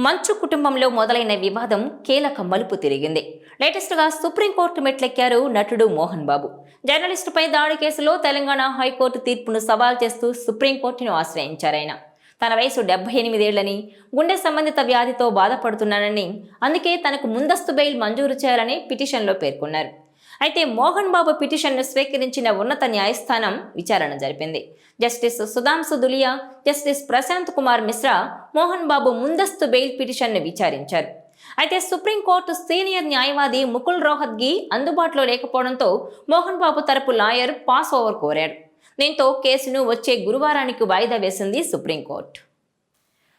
మంచు కుటుంబంలో మొదలైన వివాదం కీలక మలుపు తిరిగింది. లేటెస్ట్గా సుప్రీంకోర్టు మెట్లెక్కారు నటుడు మోహన్ బాబు. జర్నలిస్టుపై దాడి కేసులో తెలంగాణ హైకోర్టు తీర్పును సవాల్ చేస్తూ సుప్రీంకోర్టును ఆశ్రయించారాయన. తన వయసు 78 ఏళ్లని, గుండె సంబంధిత వ్యాధితో బాధపడుతున్నానని, అందుకే తనకు ముందస్తు బెయిల్ మంజూరు చేయాలని పిటిషన్లో పేర్కొన్నారు. అయితే మోహన్ బాబు పిటిషన్ను స్వీకరించిన ఉన్నత న్యాయస్థానం విచారణ జరిపింది. జస్టిస్ సుధాంశు దులియా, జస్టిస్ ప్రశాంత్ కుమార్ మిశ్రా మోహన్ బాబు ముందస్తు బెయిల్ పిటిషన్ను విచారించారు. అయితే సుప్రీంకోర్టు సీనియర్ న్యాయవాది ముకుల్ రోహత్గి అందుబాటులో లేకపోవడంతో మోహన్ బాబు తరపు లాయర్ పాస్ ఓవర్ కోరారు. దీంతో కేసును వచ్చే గురువారానికి వాయిదా వేసింది సుప్రీంకోర్టు.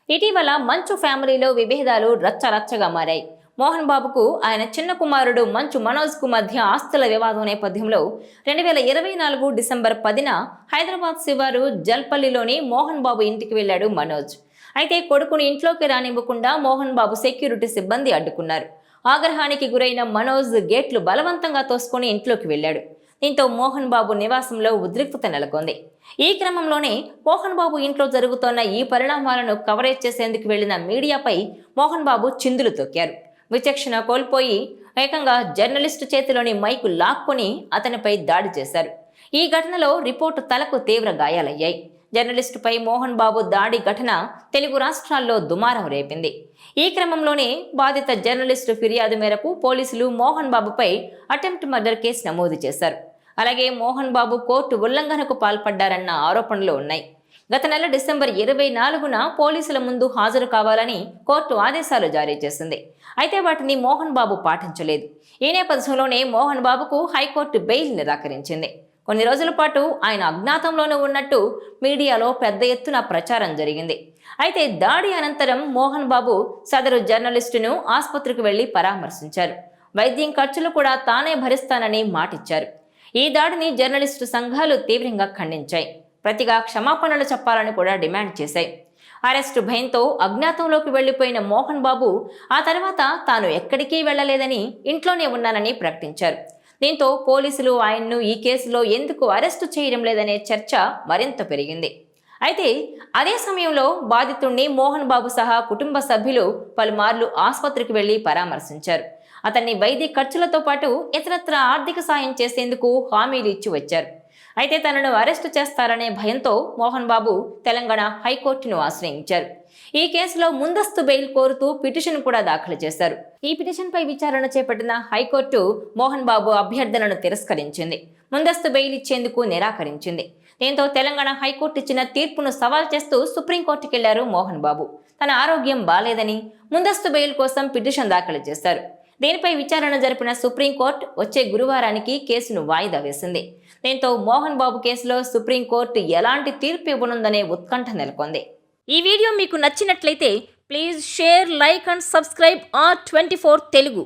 ఇటీవల మంచు ఫ్యామిలీలో విభేదాలు రచ్చరచ్చగా మారాయి. మోహన్ బాబుకు ఆయన చిన్న కుమారుడు మంచు మనోజ్కు మధ్య ఆస్తుల వివాదం నేపథ్యంలో 2024 డిసెంబర్ 10న హైదరాబాద్ శివారు జల్పల్లిలోని మోహన్ బాబు ఇంటికి వెళ్లాడు మనోజ్. అయితే కొడుకుని ఇంట్లోకి రానివ్వకుండా మోహన్ బాబు సెక్యూరిటీ సిబ్బంది అడ్డుకున్నారు. ఆగ్రహానికి గురైన మనోజ్ గేట్లు బలవంతంగా తోసుకొని ఇంట్లోకి వెళ్లాడు. దీంతో మోహన్ బాబు నివాసంలో ఉద్రిక్తత నెలకొంది. ఈ క్రమంలోనే మోహన్ బాబు ఇంట్లో జరుగుతోన్న ఈ పరిణామాలను కవరేజ్ చేసేందుకు వెళ్లిన మీడియాపై మోహన్ బాబు చిందులు తొక్కారు. విచక్షణ కోల్పోయి ఏకంగా జర్నలిస్టు చేతిలోని మైకు లాక్కొని అతనిపై దాడి చేశారు. ఈ ఘటనలో రిపోర్టు తలకు తీవ్ర గాయాలయ్యాయి. జర్నలిస్టుపై మోహన్ బాబు దాడి ఘటన తెలుగు రాష్ట్రాల్లో దుమారం రేపింది. ఈ క్రమంలోనే బాధిత జర్నలిస్టు ఫిర్యాదు మేరకు పోలీసులు మోహన్ బాబుపై అటెంప్ట్ మర్డర్ కేసు నమోదు చేశారు. అలాగే మోహన్ బాబు కోర్టు ఉల్లంఘనకు పాల్పడ్డారన్న ఆరోపణలు ఉన్నాయి. గత నెల డిసెంబర్ 24న పోలీసుల ముందు హాజరు కావాలని కోర్టు ఆదేశాలు జారీ చేసింది. అయితే వాటిని మోహన్ బాబు పాటించలేదు. ఈ నేపథ్యంలోనే మోహన్ బాబుకు హైకోర్టు బెయిల్ నిరాకరించింది. కొన్ని రోజుల పాటు ఆయన అజ్ఞాతంలోనే ఉన్నట్టు మీడియాలో పెద్ద ఎత్తున ప్రచారం జరిగింది. అయితే దాడి అనంతరం మోహన్ బాబు సదరు జర్నలిస్టును ఆసుపత్రికి వెళ్లి పరామర్శించారు. వైద్యం ఖర్చులు కూడా తానే భరిస్తానని మాటిచ్చారు. ఈ దాడిని జర్నలిస్టు సంఘాలు తీవ్రంగా ఖండించాయి. ప్రతిగా క్షమాపణలు చెప్పాలని కూడా డిమాండ్ చేశాయి. అరెస్టు భయంతో అజ్ఞాతంలోకి వెళ్లిపోయిన మోహన్ బాబు ఆ తర్వాత తాను ఎక్కడికి వెళ్లలేదని, ఇంట్లోనే ఉన్నానని ప్రకటించారు. దీంతో పోలీసులు ఆయన్ను ఈ కేసులో ఎందుకు అరెస్టు చేయడం లేదనే చర్చ మరింత పెరిగింది. అయితే అదే సమయంలో బాధితుణ్ణి మోహన్ బాబు సహా కుటుంబ సభ్యులు పలుమార్లు ఆసుపత్రికి వెళ్లి పరామర్శించారు. అతన్ని వైద్య ఖర్చులతో పాటు ఇతరత్ర ఆర్థిక సాయం చేసేందుకు హామీలు ఇచ్చి వచ్చారు. అయితే తనను అరెస్టు చేస్తారనే భయంతో మోహన్ బాబు తెలంగాణ హైకోర్టును ఆశ్రయించారు. ఈ కేసులో ముందస్తు బెయిల్ కోరుతూ పిటిషన్ కూడా దాఖలు చేశారు. ఈ పిటిషన్పై విచారణ చేపట్టిన హైకోర్టు మోహన్ బాబు అభ్యర్థనను తిరస్కరించింది. ముందస్తు బెయిల్ ఇచ్చేందుకు నిరాకరించింది. దీంతో తెలంగాణ హైకోర్టు ఇచ్చిన తీర్పును సవాల్ చేస్తూ సుప్రీంకోర్టుకెళ్లారు మోహన్ బాబు. తన ఆరోగ్యం బాలేదని ముందస్తు బెయిల్ కోసం పిటిషన్ దాఖలు చేశారు. దీనిపై విచారణ జరిపిన సుప్రీంకోర్టు వచ్చే గురువారానికి కేసును వాయిదా వేసింది. దీంతో మోహన్ బాబు కేసులో సుప్రీంకోర్టు ఎలాంటి తీర్పు ఇవ్వనుందనే ఉత్కంఠ నెలకొంది. ఈ వీడియో మీకు నచ్చినట్లయితే please share, like and subscribe R24 Telugu.